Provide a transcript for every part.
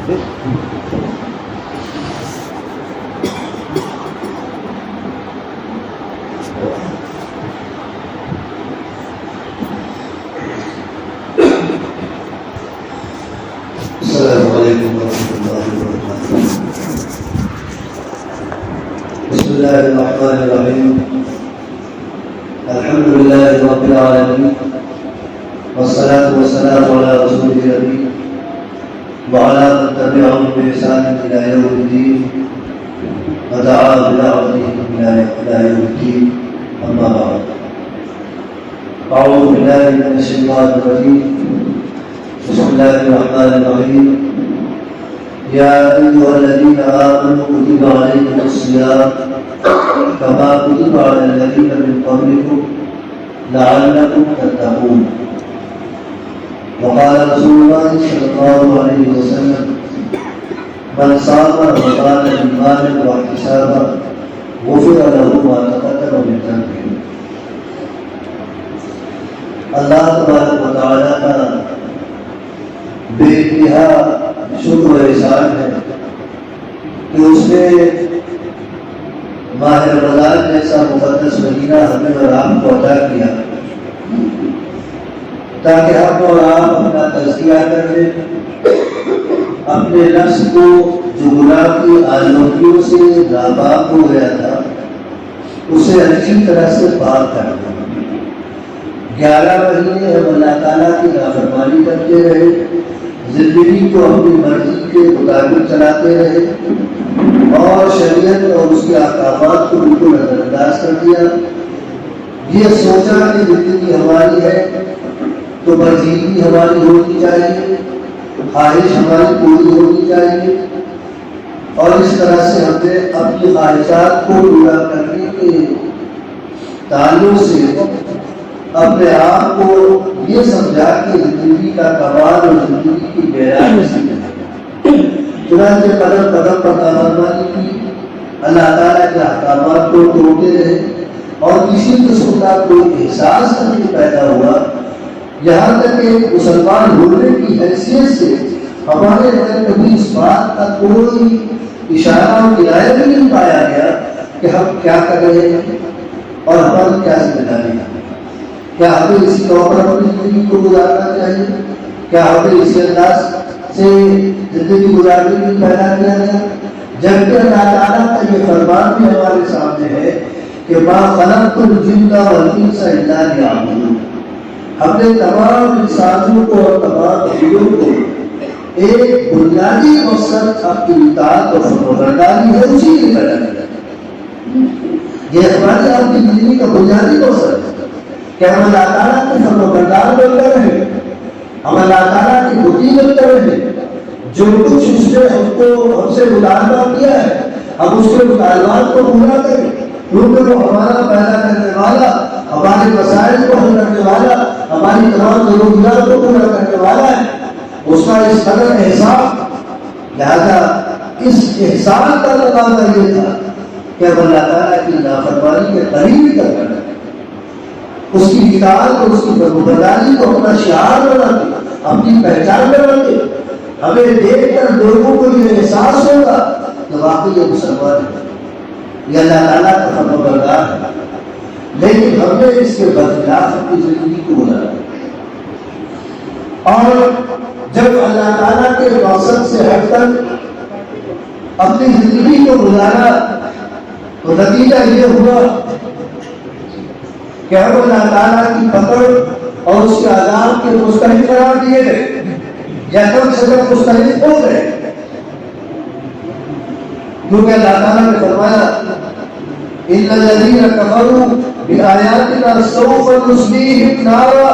السلام علیکم ورحمۃ اللہ وبرکاتہ. بسم اللہ الرحمن الرحیم. الحمد للہ رب العالمین والصلاة والسلام علی رسول الامین وعلی من تبعهم بإحسان إلی یوم الدین ودعا بدعوته إلی یوم الدین. اما بعد. اعوذ باللہ من الشیطان الرجیم. بسم اللہ الرحمن الرحیم. یا ایھا الذین آمنوا کتب علیکم الصیام کما کتب علی الذین من قبلکم لعلکم تتقون. وقال رسول اللہ صلی اللہ علیہ وسلم من صام رمضان ایمانا واحتسابا غفر له ما تقدم من ذنبه. اللہ تبارک و تعالیٰ کا بے انتہا شکر و احسان ہے کہ اس نے ماہ رمضان جیسا مقدس مہینہ ہمیں اور آپ کو عطا کیا تاکہ ہم اور آپ اپنا تزکیہ کر لیں، اپنے نفس کو جو گناہ کی آلودگیوں سے ناپاک ہو گیا تھا اسے اچھی طرح سے پاک کر دیں. 11 مہینے ہم اللہ تعالیٰ کی نافرمانی کرتے رہے، زندگی کو اپنی مرضی کے مطابق چلاتے رہے اور شریعت اور اس کے احکامات کو بالکل نظر انداز کر دیا. یہ سوچا کہ زندگی ہماری ہے تو مرضی ہماری ہونی چاہیے، خواہش ہماری پوری ہونی چاہیے، اور اس طرح سے ہم نے اپنی خواہشات کو پورا کرنے کے تعلق سے اپنے آپ کو یہ سمجھا کہ زندگی کا کمال اور زندگی کی معیار اسی ہے. چنانچہ قدم قدم پر نافرمانی کی، اللہ تعالیٰ کے احکامات کو توڑتے رہے اور کسی قسم کا کوئی احساس نہیں پیدا ہوا، یہاں تک کہ مسلمان ہونے کی حیثیت سے ہمارے اندر کبھی اس بات کا کوئی اشارہ اور کنایہ بھی نہیں پایا گیا کہ ہم کیا کر رہے ہیں اور ہماری کیا ذمہ داری ہے. کیا ہمیں اسی طور پر اپنی زندگی کو گزارنا چاہیے؟ کیا ہمیں اسی انداز سے زندگی گزارنے کی پیدا کیا گیا؟ جبکہ اللہ تعالیٰ کا یہ فرمان بھی ہمارے سامنے ہے کہ ما خلقت الجن والانس الا لیعبدون. ہم نے تمام انسانوں کو اور تمام جنوں کو ایک بنیادی مقصد اپنی اطاعت اور فرمانبرداری ہے اسی لیے پیدا کیا. یہ ہماری آپ کی زندگی کا بنیادی مقصد ہے کہ ہم اللہ تعالیٰ کے فرمانبردار بنتے رہے، ہم اللہ تعالیٰ کی مطیع بنتے رہے. جو کچھ اس نے ہم سے مطالبہ کیا ہے ہم اس کے مطالبات کو پورا کریں، کیونکہ وہ ہمارا پیدا کرنے والا، ہمارے مسائل کو حل کرنے والا، ہماری تمام ضروریات کو پورا کرنے والا ہے. اس کا اس قدر احسان، لہذا اس احسان کا تقاضا یہ تھا کہ ہم اللہ تعالیٰ کی نافرمانی کے قریب ہی کرنا ہے، اس کی اطاعت اور اس کی فرمانبرداری کو اپنا شعار بناتے، اپنی پہچان بناتے. ہمیں دیکھ کر لوگوں کو یہ احساس ہوگا کہ واقعی یہ مسلمان ہے، یہ اللہ تعالیٰ کا فرمانبردار ہے. لیکن ہم نے اس کے برخلاف اپنی زندگی کو گزارا، اور جب اللہ تعالیٰ کے مقصد سے ہٹ کر اپنی زندگی کو گزارا تو نتیجہ یہ ہوا کہ ہم اللہ تعالیٰ کی پکڑ اور اس کے عذاب کے مستحق قرار دیے گئے یا کم سے کم مستحق ہو گئے. کیونکہ اللہ تعالیٰ نے فرمایا ان الذین کفروا بآیاتنا سوف نصلیہم نارا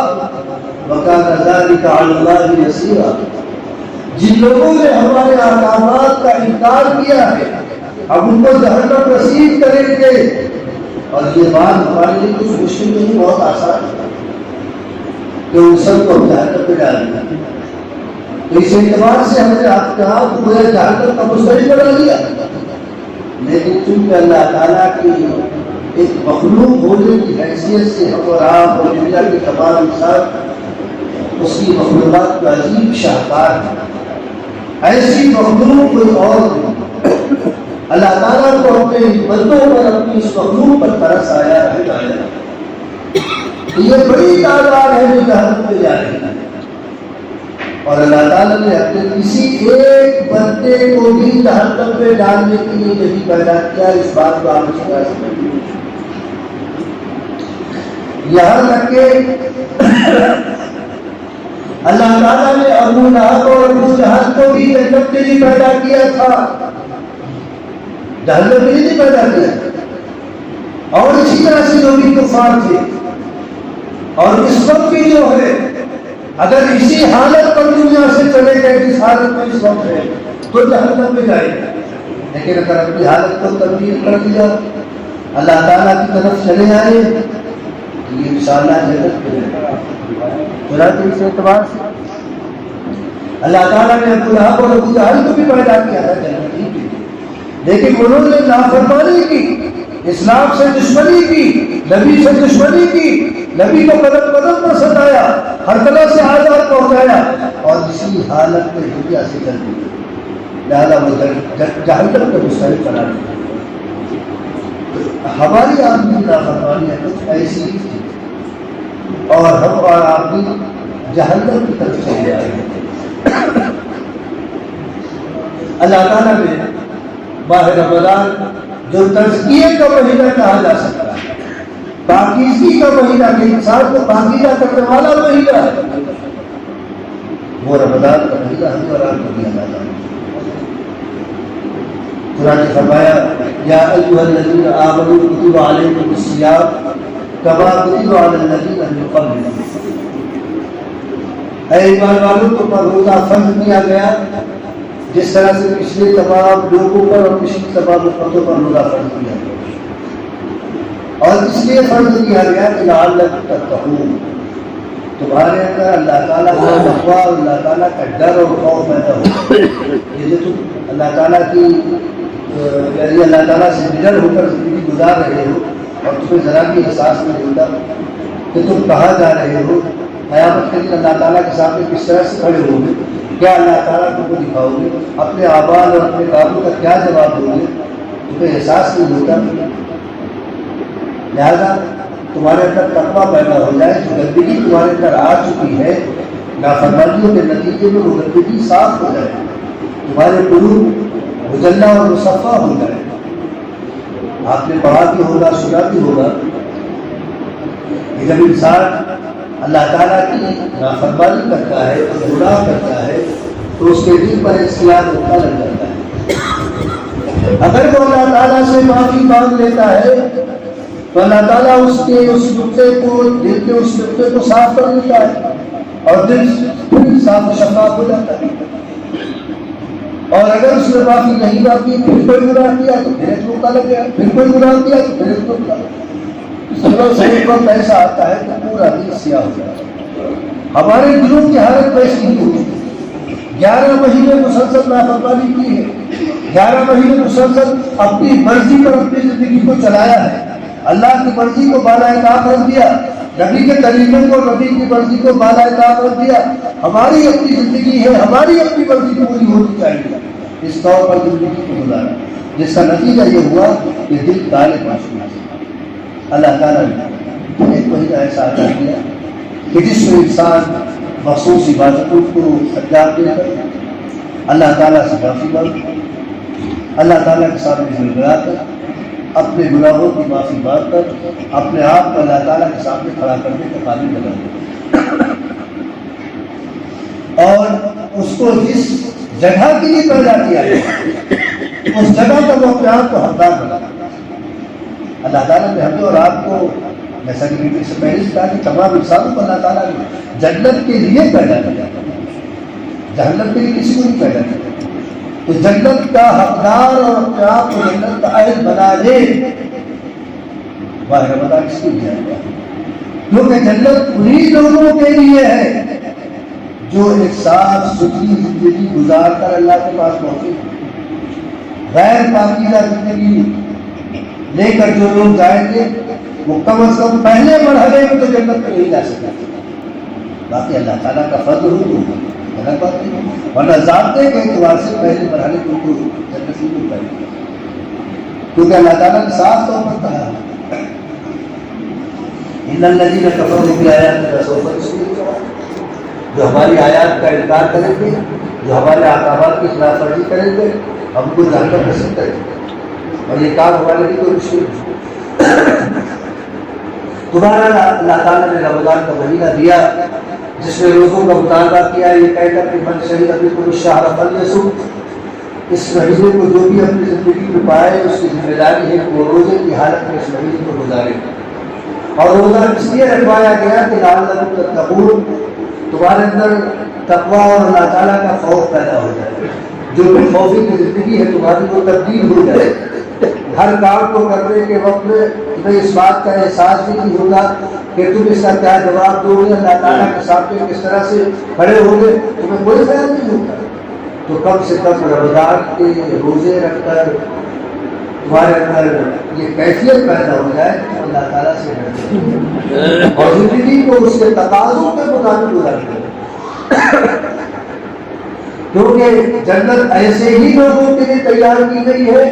وکان ذلک علی اللہ یسیرا. جن لوگوں نے ہمارے احکامات کا انکار کیا ہے ہم ان کو جہنم نصیب کریں گے، اور یہ بات ہمارے لیے کچھ مشکل نہیں، بہت آسان ہے کہ ان سب کو جہنم پہ ڈالیں گے. تو اس اعتبار سے ہم نے آپ کو جہنم کا مستحق بنا دیا. لیکن چونکہ اللہ تعالیٰ کی ایک مخلوق ہونے کی حیثیت سے ہم اور آپ اور دنیا کے تمام انسان اس کی مخلوقات کا عجیب شاہکار ہے. ایسی مخلوق کوئی اور نہیں۔ اللہ تعالیٰ کو اپنے بندوں پر، اپنی اس مخلوق پر ترس آیا ہے۔ یہ بڑی تعداد ہے جو جہنم میں جا رہی ہے، اور اللہ تعالیٰ نے اپنے کسی ایک بندے کو بھی جہنم میں ڈالنے کے لیے نہیں پیدا کیا۔ اس بات کو آپ سمجھ، یہاں تک کہ اللہ تعالیٰ نے ابو لہب اور ابو جہل کو بھی جنت کے لیے پیدا کیا تھا، جہنم کے لیے نہیں پیدا کیا۔ اور اسی طرح سے جو بھی کفار تھے، اور اس وقت بھی جو ہے، اگر اسی حالت پر دنیا سے چلے گئے جس حالت میں اس وقت ہے تو جہنم میں جائے گا، لیکن اگر اپنی حالت کو تبدیل کر دیا، اللہ تعالیٰ کی طرف چلے آئے تو یہ انشاءاللہ جنت میں جائے گا۔ چنانچہ اس اعتبار سے اللہ تعالیٰ نے ابو لہب اور ابو جہل کو بھی پیدا کیا تھا جنت ہی کے لیے، لیکن انہوں نے نافرمانی کی، اسلام سے دشمنی کی، نبی سے دشمنی کی، نبی کو قدم قدم پر ستایا، ہر طرح سے آزاد پہنچایا، اور اسی حالت میں دنیا سے چل گئی، لہذا وہ جہنم کا مستحق قرار دیا۔ ہماری آپ کی نافرمانیاں کچھ ایسی ہی تھی، اور ہم اور آپ بھی جہنم کی طرف چلے آئے ہیں۔ اللہ تعالیٰ نے ماہ رمضان جو تزکیے کا مہینہ کہا جا سکتا ہے، پاکیزگی کا مہینہ، کہ انسان کو پاکیزہ کرنے والا مہینہ ہے، وہ رمضان کا مہینہ ہم اور آپ کو دیا جاتا ہے۔ قرآن نے فرمایا یا ایھا الذین آمنوا کتب علیکم الصیام کما کتب علی الذین من قبلکم، اے ایمان والو تم پر روزہ فرض کیا گیا جس طرح سے پچھلے تمام لوگوں پر اور پچھلی تمام امتوں پر روزہ فرض کیا گیا، اور اس لیے فرض کیا گیا کہ لعلکم تتقون، تمہارے اندر اللہ تعالیٰ کا تقویٰ اور اللہ تعالیٰ کا ڈر اور خوف پیدا ہو۔ یہ جو تم اللہ تعالیٰ کی یعنی اللہ تعالیٰ سے بجڑ ہو کر زندگی گزار رہے ہو، اور تمہیں ذرا بھی احساس نہیں ہوتا کہ تم کہاں جا رہے ہو، قیامت کے دن اللہ تعالیٰ کے سامنے کس طرح سے کھڑے ہو گے، کیا اللہ تعالیٰ تم کو دکھاؤ گے، اپنے اعمال اور اپنے کاموں کا کیا جواب دو گے، تمہیں احساس نہیں ہوتا۔ لہذا تمہارے اندر تقویٰ پیدا ہو جائے، جو گندگی تمہارے اندر آ چکی ہے نافرمانیوں کے نتیجے میں، وہ گندگی صاف ہو جائے، تمہارے قلوب مجلہ اور مصفہ ہو جائے۔ آپ نے پڑھا بھی ہوگا، سنا بھی ہوگا کہ جب انسان اللہ تعالیٰ کی نافرمانی کرتا ہے، گناہ کرتا ہے، تو اس کے دل پر ایک سیاہ نقطہ لگ جاتا ہے۔ اگر وہ اللہ تعالیٰ سے معافی مانگ لیتا ہے تو اللہ تعالیٰ اس کے اس نقطے کو، دل کے اس نقطے کو صاف کر دیتا ہے، اور دل پھر صاف و شفاف ہو جاتا ہے۔ اور اگر اس نے معافی نہیں مانگی، پھر کوئی گناہ کیا تو پھر ایک نقطہ لگ گیا، پھر کوئی گناہ کیا تو پھر ایک نقطہ، اس طرح سے ایک وقت ایسا آتا ہے کہ پورا دل سیاہ ہو جاتا ہے۔ ہمارے دلوں کی حالت ویسی ہی ہوتی ہے۔ 11 مہینے مسلسل نافرمانی کی ہے، 11 مہینے مسلسل اپنی مرضی پر اپنی زندگی کو چلایا ہے، اللہ کی مرضی کو بالائے طاق رکھ دیا، نبی کے طریقے کو، نبی کی مرضی کو بالائے طاق رکھ دیا۔ ہماری اپنی زندگی ہے، ہماری اپنی مرضی پوری ہونی چاہیے، اس طور پر زندگی کو گزارا، جس کا نتیجہ یہ ہوا کہ دل کالے پاس ہوا۔ اللہ تعالیٰ نے ایک مہینہ ایسا عطا کیا کہ جس میں انسان مخصوص عبادتوں کو انجام دے کر اللہ تعالیٰ سے معافی مانگ، اللہ تعالیٰ کے سامنے گڑگڑا کر، اپنے گناہوں کی معافی مانگ کر اپنے آپ کو اللہ تعالیٰ کے سامنے کھڑا کرنے کا قابل بنا دے، اور اس کو جس جگہ کے لیے پیدا کیا ہے اس جگہ کا وہ اپنے آپ کو حقدار بنا۔ اللہ تعالیٰ نے ہمیں اور آپ کو، جیسا کہ میٹنگ سے پہلے کہا کہ تمام انسانوں کو اللہ تعالیٰ نے جنت کے لیے پیدا کیا، جہنم کے لیے کسی کو نہیں پیدا کیا۔ تو جنت کا حقدار اور اپنے آپ کو جنت کا اہل بنا لے، ماہ رمضان اس لیے جائے گا کیونکہ جنت انہی لوگوں کے لیے ہے جو ایک صاف ستھری زندگی گزار کر اللہ کے پاس پہنچے۔ غیر پاکیزہ زندگی لے کر جو لوگ جائیں گے وہ کم از کم پہلے مرحلے میں تو جنت میں نہیں جا سکتے، باقی اللہ تعالیٰ کا فضل ہو غلط بات نہیں، ورنہ ضابطے کے اعتبار سے پہلے مرحلے کو تو جنت نہیں مل پائے گی، کیونکہ اللہ تعالیٰ نے صاف طور پر کہا ان الذین کفروا بآیاتنا سوف یصلون، جو ہماری آیات کا انکار کریں گے، جو ہمارے احکامات کی خلاف ورزی کریں گے، ہم کو جہنم نصیب کریں گے، اور یہ کام ہمارے لیے کوئی مشکل نہیں۔ تمہارا اللہ تعالیٰ نے رمضان کا مہینہ دیا جس میں روزوں کا مطالبہ کیا، یہ کہہ کر کہ من شہید منکم الشہر فلیصم، اس مہینے کو جو بھی اپنی زندگی میں پائے اس کی ذمہ داری ہے کہ وہ روزے کی حالت میں اس مہینے کو گزارے، اور روزہ اس لیے رکھوایا گیا کہ لعلکم تتقون، تمہارے اندر تقویٰ اور اللہ تعالیٰ کا خوف پیدا ہو جائے، جو بھی خوفی کی زندگی ہے تمہاری وہ تبدیل ہو جائے، ہر کام کو کرنے کے وقت میں تمہیں اس بات کا احساس بھی نہیں ہوگا کہ تم اس کا کیا جواب دو گے، اللہ تعالیٰ کے سامنے کس طرح سے کھڑے ہو گے، تمہیں کوئی خیال نہیں ہوگا۔ تو کم سے کم رمضان کے روزے رکھ کر تمہارے اندر یہ کیفیت پیدا ہو جائے کہ اللہ تعالیٰ سے ڈرتے اور زندگی کو اس کے تقاضوں کے مطابق گزارتے، کیونکہ جنت ایسے ہی لوگوں کے لیے تیار کی گئی ہے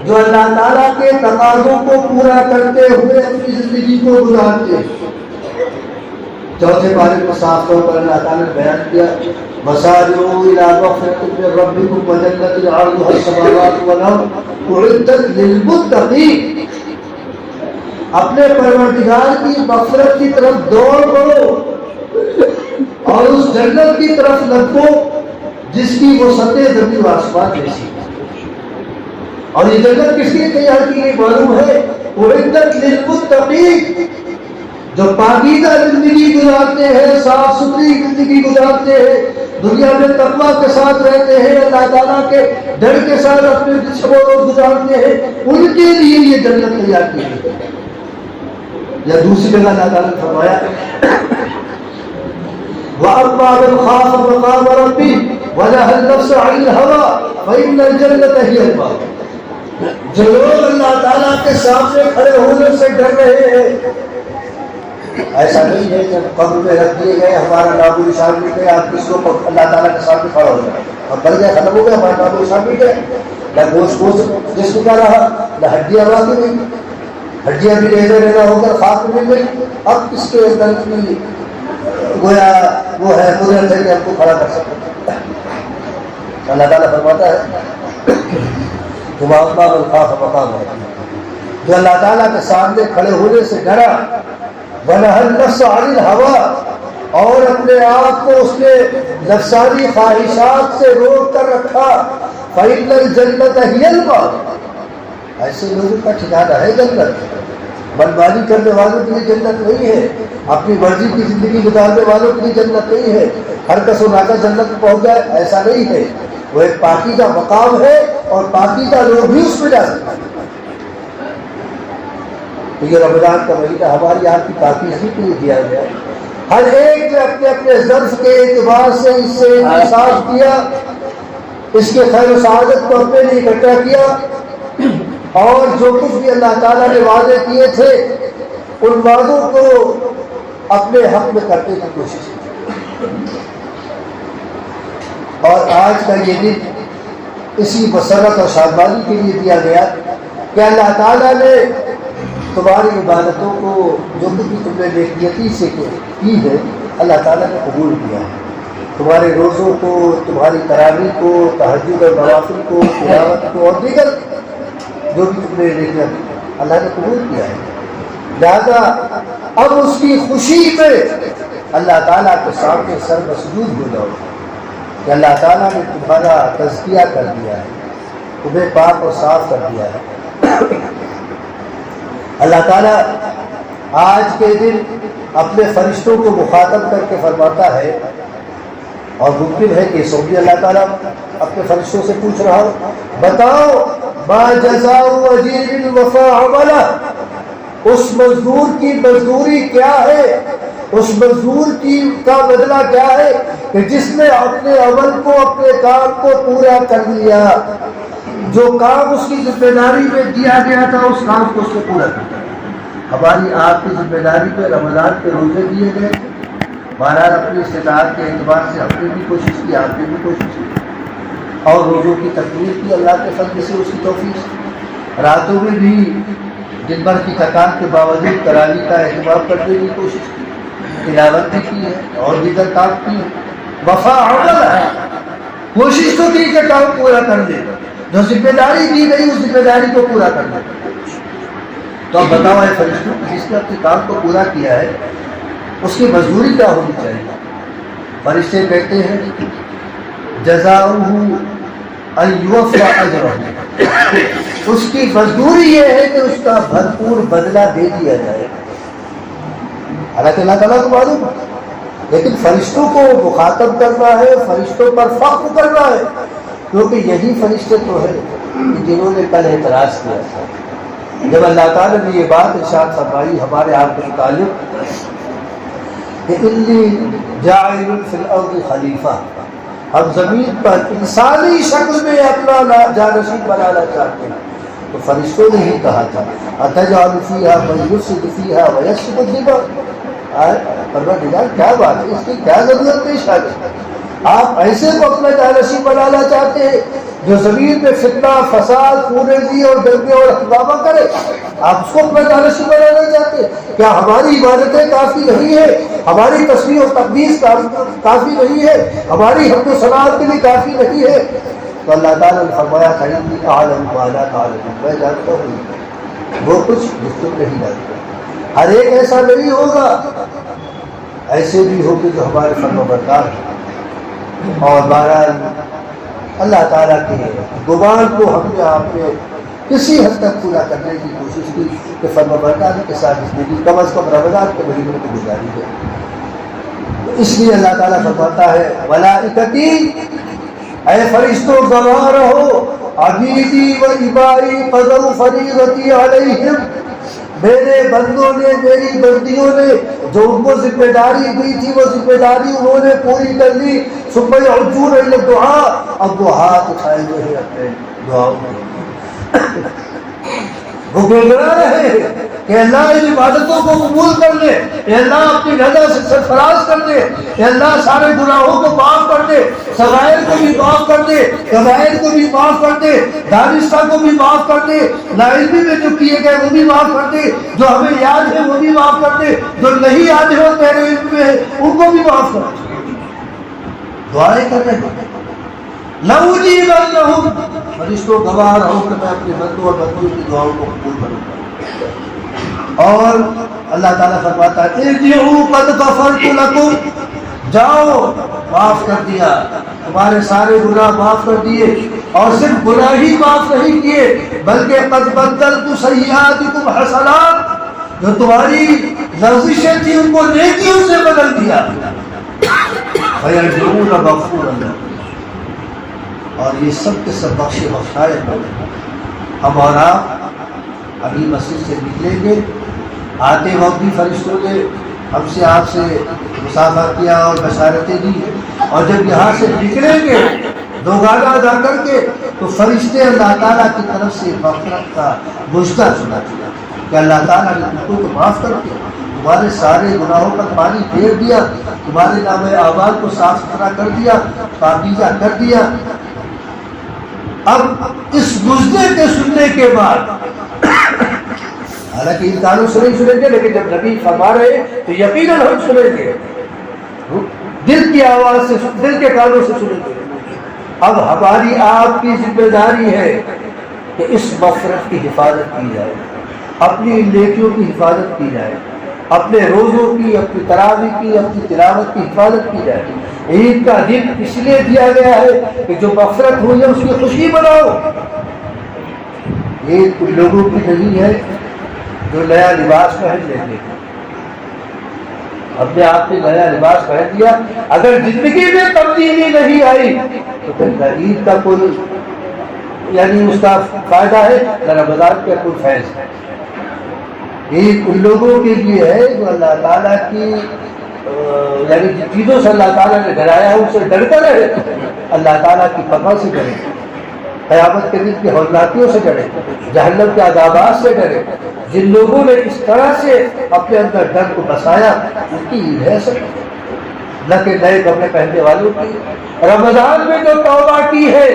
جو اللہ تعالیٰ کے تقاضوں کو پورا کرتے ہوئے اپنی زندگی کو گزارتے ہیں۔ چوتھے پارے میں صاف طور پر اللہ تعالیٰ نے بیان کیا وَسَارِعُوا إِلَىٰ مَغْفِرَةٍ مِّن رَّبِّكُمْ وَجَنَّةٍ عَرْضُهَا السَّمَاوَاتُ وَالْأَرْضُ أُعِدَّتْ لِلْمُتَّقِينَ، اپنے پروردگار کی مغفرت کی طرف دوڑ بڑھو اور اس جنت کی طرف لپکو جس کی وہ سطح زمین و آسمان جیسی، اور یہ جنت کس لیے تیار کی گئی معلوم ہے، اعدت للمتقین، جو پاکیزہ زندگی گزارتے ہیں، صاف ستھری زندگی گزارتے ہیں، دنیا میں تقویٰ کے ساتھ رہتے ہیں، اللہ تعالیٰ کے ڈر کے ساتھ اپنے شب و روز گزارتے ہیں، ان کے لیے یہ جنت تیار کی گئی۔ یا دوسری جگہ اللہ تعالیٰ نے فرمایا وَأَمَّا مَنْ خَافَ مَقَامَ رَبِّهِ وَنَهَى النَّفْسَ عَنِ الْهَوَىٰ فَإِنَّ الْجَنَّةَ هِيَ الْمَأْوَىٰ، جو لوگ اللہ تعالیٰ کے سامنے کھڑے ہونے سے ڈر رہے ہیں، ایسا نہیں ہے کہ قبر میں رکھ دیے گئے ہمارا نام و نشان بھی گئے، آپ کس کو اللہ تعالیٰ کے سامنے کھڑا ہو جائے، ہم بن گئے، ختم ہو گئے، ہمارا نام و نشان بھی گئے، نہ گوشت جسم کا رہا، نہ ہڈیاں باقی نہیں، ہڈیاں بھی رہنے رہنا ہو کر خاک میں مل گئی، اب کس کے اندر کی گویا وہ ہے قدرت ہے کہ ہم کو کھڑا کر سکتے ہیں۔ اللہ تعالیٰ فرماتا ہے وَأَمَّا مَنْ خَافَ مَقَامَ رَبِّهِ، جو اللہ تعالیٰ کے سامنے کھڑے ہونے سے ڈرا، وَنَهَى النَّفْسَ عَنِ الْهَوَىٰ، اور اپنے آپ کو اس نے نفسانی خواہشات سے روک کر رکھا، فَإِنَّ الْجَنَّةَ هِيَ الْمَأْوَىٰ، ایسے لوگوں کا ٹھکانہ ہے جنت۔ منمانی کرنے والوں کے لیے جنت نہیں ہے، اپنی مرضی کی زندگی گزارنے والوں کے لیے جنت نہیں ہے، ہر کس و ناکس جنت میں پہنچ جائے، ایسا نہیں ہے، وہ ایک پاکیزہ مقام ہے اور پاکیزہ لوگ بھی اس میں جا سکتے ہیں۔ تو یہ رمضان کا مہینہ ہماری آپ کی پاکیزگی کے لیے دیا گیا ہے، ہر ایک نے اپنے اپنے ظرف کے اعتبار سے اس سے انصاف کیا، اس کے خیر و سعادت کو اپنے لیے اکٹھا کیا، اور جو کچھ بھی اللہ تعالیٰ نے وعدے کیے تھے ان وعدوں کو اپنے حق میں کرنے کی کوشش کی۔ اور آج کا یہ دن اسی مسرت اور شادمانی کے لیے دیا گیا کہ اللہ تعالیٰ نے تمہاری عبادتوں کو جو کچھ بھی تم نے نیکیتی سے کی ہے اللہ تعالیٰ نے قبول کیا ہے، تمہارے روزوں کو، تمہاری تراویح کو، تہجد اور نوافل کو، تلاوت کو اور دیگر جو بھی تم نے دیکھا اللہ نے قبول کیا ہے، لہذا اب اس کی خوشی پہ اللہ تعالیٰ کے سامنے سر مسجود ہو جاؤ کہ اللہ تعالیٰ نے تمہارا تزکیہ کر دیا ہے، تمہیں پاک اور صاف کر دیا ہے۔ اللہ تعالیٰ آج کے دن اپنے فرشتوں کو مخاطب کر کے فرماتا ہے، اور ممکن ہے کہ سو بھی اللہ تعالیٰ اپنے فرشتوں سے پوچھ رہا ہو، بتاؤ ما جزاء اجیر الوفا عملہ، اس مزدور کی مزدوری کیا ہے، اس مزدور کی کا بدلہ کیا ہے کہ جس نے اپنے عمل کو، اپنے کام کو پورا کر لیا، جو کام اس کی ذمہ داری میں دیا گیا تھا اس کام کو اس نے پورا کیا۔ ہماری آپ کی ذمہ داری پہ رمضان کے روزے دیے گئے، بہرحال اپنی استطاعت کے اعتبار سے ہم نے بھی کوشش کی، آپ نے بھی کوشش کی، اور روزوں کی تکمیل کی اللہ کے فضل سے، اس کی توفیق سے۔ راتوں میں بھی دن بھر کی تھکان کے باوجود تراویح کا اہتمام کرنے کی کوشش کی، تلاوت بھی کی ہے اور دیگر کام کی ہے۔ وفا عمل ہے، کوشش تو کی کہ کام پورا کر دے، جو ذمہ داری دی گئی اس ذمہ داری کو پورا کر دے۔ تو اب بتاؤ اے فرشتوں، جس نے اپنے کام کو پورا کیا ہے اس کی مزدوری کیا ہونی چاہیے؟ فرشتے کہتے ہیں جزاؤہ ان یوفی اجرہ، اس کی مزدوری یہ ہے کہ اس کا بھرپور بدلہ دے دیا جائے۔ حالانکہ اللہ تعالیٰ کو معلوم ہے، لیکن فرشتوں کو مخاطب کرنا ہے، فرشتوں پر فخر کرنا ہے، کیونکہ یہی فرشتے تو ہیں جنہوں نے کل اعتراض کیا تھا۔ جب اللہ تعالیٰ نے یہ بات ارشاد فرمائی ہمارے آپ کے متعلق کہ انی جاعل فی الارض خلیفہ، ہم زمین پر انسانی شکل میں اپنا جانشین بنانا چاہتے ہیں، تو فرشتوں نے ہی کہا تھا اتجعل فیہا من یفسد فیہا ویسفک الدماء، پروردگار کیا بات ہے، اس کی کیا ضرورت پیش آ گئی؟ آپ ایسے کو اپنا جانشین بنانا چاہتے ہیں جو زمین میں فتنہ فساد خونریزی اور دنگے اور ہنگامہ کرے، آپ اس کو اپنا جانشین بنانا چاہتے ہیں؟ کیا ہماری عبادتیں کافی نہیں ہے، ہماری تسبیح و تقدیس کافی نہیں ہے، ہماری حمد و ثناء کے لیے کافی نہیں ہے؟ تو اللہ تعالیٰ نے فرمایا تھا انی اعلم ما لا تعلمون، میں جانتا ہوں وہ کچھ جس تم نہیں جانتے۔ ہر ایک ایسا نہیں ہوگا، ایسے بھی ہوگے جو ہمارے فرما بردار ہیں، اور بہرحال اللہ تعالیٰ کے گمان کو ہم نے آپ نے کسی حد تک پورا کرنے کی کوشش کی کہ فرما برداری کے ساتھ زندگی کم از کم رمضان کے مہینے کو گزاری ہے۔ اس لیے اللہ تعالیٰ فرماتا ہے ملائکتی، اے فرشتوں گواہ رہو، عبیدی و عبادی قدر فریضتی علیہم، میرے بندوں نے میری بندیوں نے جو ان کو ذمہ داری دی تھی وہ ذمہ داری انہوں نے پوری کر لی۔ ثم یعجون الی الدعاء، اب وہ ہاتھ اٹھائے ہوئے ہیں اپنے دعاؤں میں، وہ گڑگڑا رہے ہیں کہ اللہ ان عبادتوں کو قبول کر لے، اے اللہ اپنی رضا سے سرفراز کر دے، اے اللہ سارے گناہوں کو معاف کر دے، صغائر کو بھی معاف کر دے، کبائر کو بھی معاف کر دے، دانستہ کو بھی معاف کر دے، ناعلمی میں جو کیے گئے وہ بھی معاف کر دے، جو ہمیں یاد ہے وہ بھی معاف کر دے، جو نہیں یاد ہے اور تیرے علم میں ہے ان کو بھی معاف کر دے۔ دعائیں کر رہے ہیں لَأُجِيبَنَّهُمْ، فرشتوں گواہ رہو کہ میں اپنے بندوں اور بندوں کی دعاؤں کو قبول کروں گا۔ اور اللہ تعالیٰ فرماتا ہے ارجعوا قد غفرت لكم، جاؤ معاف کر دیا، تمہارے سارے گناہ معاف کر دیے، اور صرف گناہ ہی معاف نہیں کیے بلکہ قد بدلت سیئاتکم حسنات، جو تمہاری لغزشیں تھیں ان کو نیکیوں سے بدل دیا۔ فَيَرْجِعُونَ غَفُورًا لَهُمْ، اور یہ سب کے سب بخش بخشائے ہم اور آپ ابھی مسجد سے نکلیں گے، آتے وقت بھی فرشتوں نے ہم سے آپ سے مصافحہ کیا اور بشارتیں دی، اور جب یہاں سے نکلیں گے دو گانا ادا کر کے تو فرشتے اللہ تعالیٰ کی طرف سے مغفرت کا مژدہ سنا دیا کہ اللہ تعالیٰ نے تم کو معاف کر دیا، تمہارے سارے گناہوں پر پانی پھیر دیا، تمہارے نام اعمال کو صاف ستھرا کر دیا، پاکیزہ کر دیا۔ اب اس مژدے کے سننے کے بعد، حالانکہ ان کانوں سے نہیں سنیں گے لیکن جب نبی فرما رہے تو یقیناً ہم سنیں گے، دل کی آواز سے، دل کے کانوں سے سنیں گے۔ اب ہماری آپ کی ذمہ داری ہے کہ اس مغفرت کی حفاظت کی جائے، اپنی نیکیوں کی حفاظت کی جائے، اپنے روزوں کی، اپنی تراویح کی، اپنی تلاوت کی حفاظت کی جائے۔ عید کا دن اس لیے دیا گیا ہے کہ جو مغفرت ہوئی ہے اس کی خوشی مناؤ۔ یہ ان لوگوں کی نہیں ہے جو نیا لباس پہن لیں گے۔ ہم نے آپ نے نیا لباس پہن لیا، اگر زندگی میں تبدیلی نہیں آئی تو پھر نہ عید کا کوئی یعنی اس کا فائدہ ہے نہ رمضان کا کوئی فیض ہے۔ عید ان لوگوں کے لیے ہے جو اللہ تعالیٰ کی یعنی جن چیزوں سے اللہ تعالیٰ نے ڈرایا ہے ان سے ڈر کر رہے، اللہ تعالیٰ کی پناہ سے ڈرے، قیامت کے دن کی ہولناکیوں سے ڈرے، جہنم کے عذابات سے ڈرے۔ جن لوگوں نے اس طرح سے اپنے اندر ڈر کو بسایا ان کی عید ہے سب۔ نہ کہ نئے کپڑے پہننے والوں کی۔ رمضان میں جو توبہ کی ہے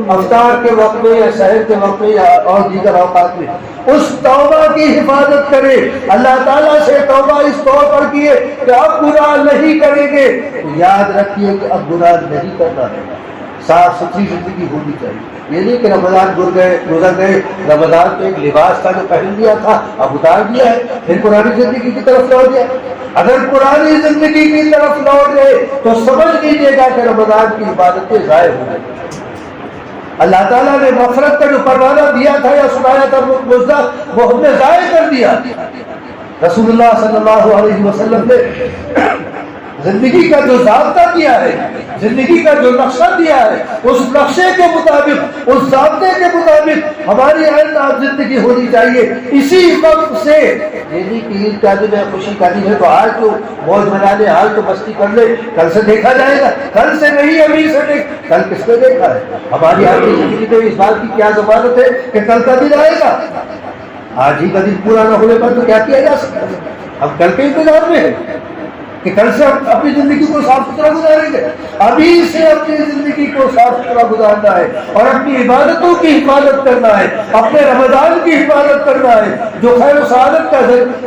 افطار کے وقت میں یا سحر کے وقت میں یا اور دیگر اوقات میں، اس توبہ کی حفاظت کرے۔ اللہ تعالیٰ سے توبہ اس طور پر کیے کہ اب گناہ نہیں کریں گے، تو یاد رکھیے کہ اب گناہ نہیں کرنا ہے، صاف ستھری زندگی ہونی چاہیے۔ یہ نہیں کہ رمضان گزر گئے، رمضان تو ایک لباس تھا جو پہن لیا تھا، اب اتار دیا ہے، پھر پرانی زندگی کی طرف لوٹ گیا۔ اگر پرانی زندگی کی طرف لوٹ گئے تو سمجھ لیجیے گا کہ رمضان کی عبادتیں ضائع ہو گئی۔ اللہ تعالیٰ نے مغفرت کا جو پروانہ دیا تھا یا سنایا تھا وہ ہم نے ضائع کر دیا۔ رسول اللہ صلی اللہ علیہ وسلم نے زندگی کا جو ضابطہ دیا ہے، زندگی کا جو نقشہ دیا ہے، اس نقشے کے مطابق، اس ضابطے کے مطابق ہماری زندگی ہونی چاہیے۔ اسی وقت سے یعنی کہ عید کا دن ہے، خوشی کا دن ہے تو آج تو موج بنا لے، آج تو مستی کر لے، کل سے دیکھا جائے گا، کل سے نہیں ابھی سے دیکھ، کل کس نے دیکھا ہے؟ ہماری آج کی زندگی میں اس بات کی کیا ضمانت ہے کہ کل کا دن آئے گا؟ آج ہی کا دن پورا نہ ہونے پر تو کیا کیا جا سکتا ہے؟ ہم کل کے انتظار میں ہیں کہ کل سے ہم اپنی زندگی کو صاف ستھرا گزاریں گے۔ ابھی سے اپنی زندگی کو صاف ستھرا گزارنا ہے اور اپنی عبادتوں کی حفاظت کرنا ہے، اپنے رمضان کی حفاظت کرنا ہے، جو خیر و سعادت کا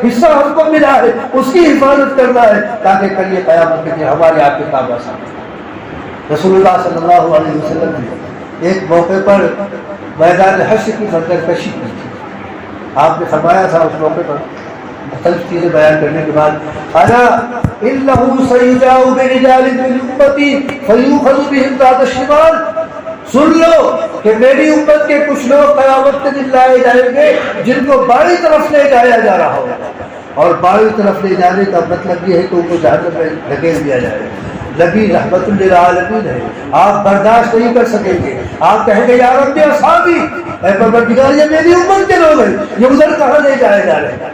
حصہ ہم کو ملا ہے اس کی حفاظت کرنا ہے، تاکہ کل یہ قیامت کے دن ہمارے آپ کے کام آسان ہو۔ رسول اللہ صلی اللہ علیہ وسلم نے ایک موقع پر میدان حشر کی منظر کشی کی تھی۔ آپ نے فرمایا تھا اس موقع پر مختلف چیزیں بیان کرنے کے بعد، انا انه سيجاء برجال من امتي فيؤخذ بهم ذات الشمال، سن لو کہ میری امت کے کچھ لوگ قیامت کے دن لائے جائیں گے جن کو بائیں طرف لے جایا جا رہا ہوگا، اور بائیں طرف لے جانے کا مطلب یہ ہے کہ ان کو جہنم میں دھکیل دیا جائے گا۔ نبی رحمت للعالمین ہے، آپ برداشت نہیں کر سکیں گے، آپ کہیں گے یا رب اصحابی، اے پروردگار یہ میری امت کے لوگ ہیں، یہ ادھر کہاں لے جائے جا رہے ہیں؟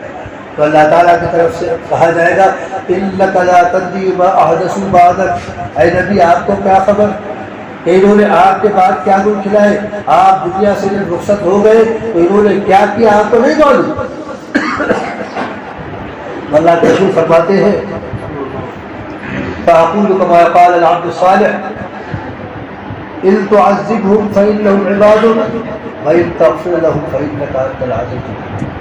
تو اللہ تعالیٰ کی طرف سے کہا جائے گا اِنَّكَ لَا تَدْرِي مَا أَحْدَثُوا بَعْدَكَ، اے نبی آپ کو کیا خبر کہ انہوں نے آپ کے بعد کیا گل کھلائے؟ آپ دنیا سے جب رخصت ہو گئے تو انہوں نے کیا کیا آپ کو نہیں معلوم؟ اللہ کے رسول فرماتے ہیں فَأَقُولُ كَمَا قَالَ الْعَبْدُ الصَّالِحُ إِن تُعَذِّبْهُمْ فَإِنَّهُمْ عِبَادُكَ وَإِن تَغْفِرْ لَهُمْ فَإِنَّكَ أَنْتَ الْعَزِيزُ الْحَكِيمُ۔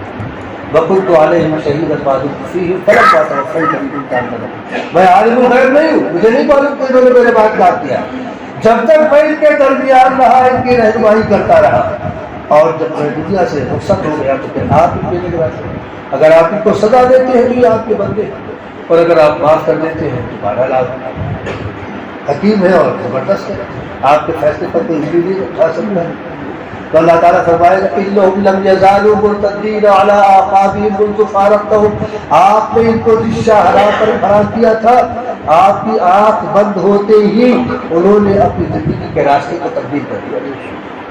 وَكُنْتُ عَلَيْهِمْ شَهِيدًا مَا دُمْتُ فِيهِمْ فَلَمَّا تَوَفَّيْتَنِي كُنْتَ أَنْتَ الرَّقِيبُ۔ میں عالم الغیب نہیں ہوں، مجھے نہیں معلوم کہ انہوں نے میرے بات بات کیا، جب تک میں ان کے درمیان رہا ان کی رہنمائی کرتا رہا، اور جب میں دنیا سے رخصت ہو گیا تو پھر آپ ان کے نگرانی، اگر آپ ان کو سزا دیتے ہیں تو یہ آپ کے بندے، اور اگر آپ معاف کر دیتے ہیں تو بہرحال آپ حکیم ہے اور زبردست ہے، آپ کے فیصلے پر کوئی بھی نہیں اٹھا سکتا ہے۔ تو اللہ تعالیٰ فرمائے گا إِنَّهُمْ لَمْ يَزَالُوا مُرْتَدِّينَ عَلَىٰ أَعْقَابِهِمْ مُنْذُ فَارَقْتَهُمْ، آپ نے ان کو جس شاہراہ پر کھڑا کیا تھا، آپ کی آنکھ بند ہوتے ہی انہوں نے اپنی زندگی کے راستے کو تبدیل کر دیا،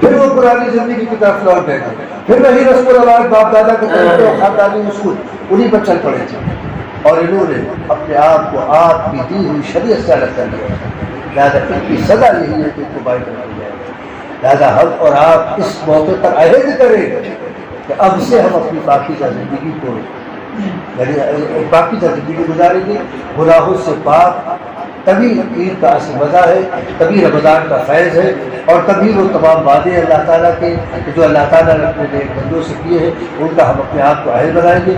پھر وہ پرانی زندگی کی طرف لوٹ گئے تھے، پھر وہی رسم و رواج باپ دادا کے طریقے اور خاندانی اصول انہیں پر چل پڑے تھے، اور انہوں نے اپنے آپ کو آپ کی دی ہوئی شریعت سے الگ کر لیا۔ لہٰذا ان کی سزا یہی ہے کہ ان کو باہر کر دیا جائے۔ لہٰذا ہم اور آپ اس موقع پر عہد کریں کہ اب سے ہم اپنی پاکیزہ زندگی کو یعنی پاکیزہ زندگی گزاریں گے، گناہوں سے پاک، تبھی عید کا اصل مزہ ہے، تبھی رمضان کا فیض ہے، اور تبھی وہ تمام وعدے اللہ تعالیٰ کے جو اللہ تعالیٰ نے اپنے نیک بندوں سے کیے ہیں ان کا ہم اپنے آپ کو اہل بنائیں گے۔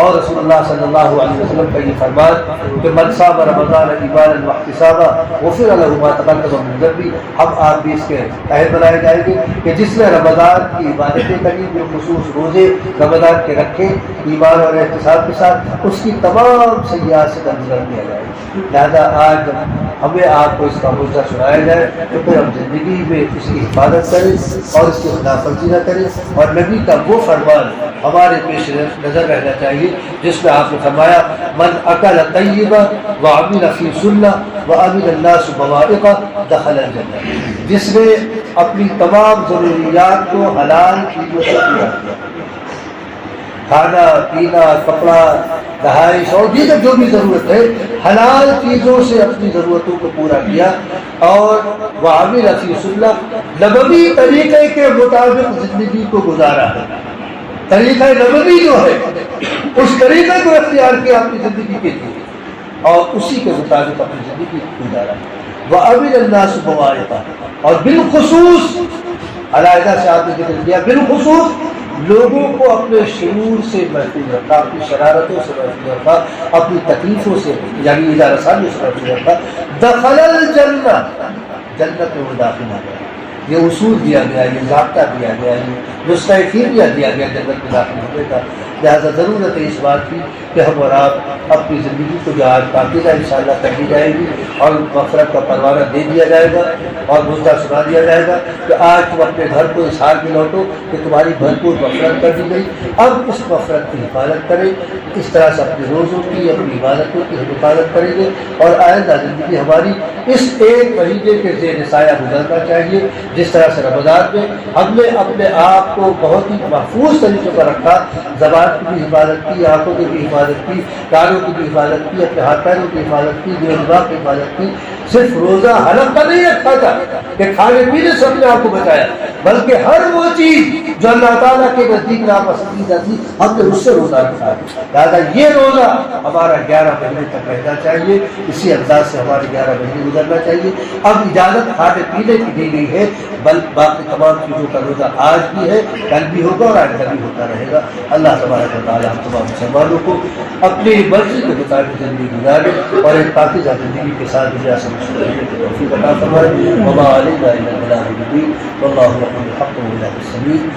اور رسول اللہ صلی اللہ علیہ وسلم کا یہ فرمان کہ من صام رمضان ایمانا واحتسابا غفر له ما تقدم من ذنبه، ہم آپ بھی اس کے اہل بنائے جائیں گے کہ جس نے رمضان کی عبادتیں کری، بالخصوص روزے رمضان کے رکھے ایمان اور احتساب کے ساتھ، اس کی تمام سیئات سے درگزر کیا جائے۔ لہذا آج ہمیں آپ کو اس کا موضوع سنایا جائے تو پھر ہم زندگی میں اس کی حفاظت کریں اور اس کی خلاف ورزی نہ کریں، اور نبی کا وہ فرمان ہمارے پیش نظر رہنا چاہیے جس میں آپ نے فرمایا من اکل طیبا وعمل فی سنہ وامن الناس بوائقہ دخل الجنہ، جس نے اپنی تمام ضروریات کو حلال چیزوں سے پورا کیا، کھانا پینا کپڑا رہائش اور دیگر جو بھی ضرورت ہے حلال چیزوں سے اپنی ضرورتوں کو پورا کیا، اور وعامل فی سنت نبوی طریقے کے مطابق زندگی کو گزارا ہے۔ طریقہ نبوی جو ہے اس طریقے کو اختیار کیا اپنی زندگی کے لیے، اور اسی کے مطابق اپنی زندگی گزارا. وَأَمِنَ النَّاسُ بَوَائِقَ، اور بالخصوص علیحدہ سے آپ نے ذکر کیا، بالخصوص لوگوں کو اپنے شرور سے محفوظ رکھا، اپنی شرارتوں سے محفوظ رکھا، اپنی تکلیفوں سے یعنی اذا رسانیوں سے محفوظ رکھا. دخل الجنہ، جنت میں وہ داخل ہو گیا. یہ اصول دیا گیا، یہ ضابطہ دیا گیا، یہ نسخہ فیریہ دیا گیا جنت میں داخل ہونے کا. لہٰذا ضرورت ہے اس بات کی کہ ہم اور آپ اپنی زندگی کو جو آج پاکیزہ انشاءاللہ کر دی جائے گی اور مغفرت کا پروانہ دے دیا جائے گا اور مدعا سنا دیا جائے گا کہ آج تم اپنے گھر کو اس حال میں لوٹو کہ تمہاری بھرپور مغفرت کر دی گئی. اب اس مغفرت کی حفاظت کریں، اس طرح سے اپنے روزوں کی، اپنی عبادتوں کی حفاظت کریں گے اور آئندہ زندگی ہماری اس ایک مہینے کے زیر سایہ گزرنا چاہیے. جس طرح سے رمضان میں ہم نے اپنے آپ کو بہت ہی محفوظ طریقے پر رکھا، زبان کی بھی حفاظت کی، آنکھوں کی بھی حفاظت کی، کانوں کی بھی حفاظت کی، اپنے ہاتھ پیروں کی حفاظت کی، دل و دماغ کی حفاظت کی. صرف روزہ حلق کا نہیں رکھا تھا کہ کھانے پینے سے اپنے آپ کو بچایا، بلکہ ہر وہ چیز جو اللہ تعالیٰ کے نزدیک ناپسندیدہ تھی ہم نے اس سے روزہ رکھا. لہٰذا یہ روزہ ہمارا 11 مہینے تک رہنا چاہیے، اسی انداز سے ہمارے 11 مہینے گزرنا چاہیے. اب اجازت کھانے پینے کی دی گئی ہے، بلکہ باقی تمام چیزوں کا روزہ آج بھی ہے، کل بھی ہوگا اور آئندہ بھی ہوتا رہے گا. اللہ تبارک و تعالیٰ ہم تمام مسلمانوں کو اپنی مرضی کے مطابق زندگی گزارے اور ایک پاکیزہ زندگی کے ساتھ دنیا سے مشغول کی توفیق عطا فرمائے. وما علینا الا البلاغ المبین واللہ یقول الحق ویهدی السبیل.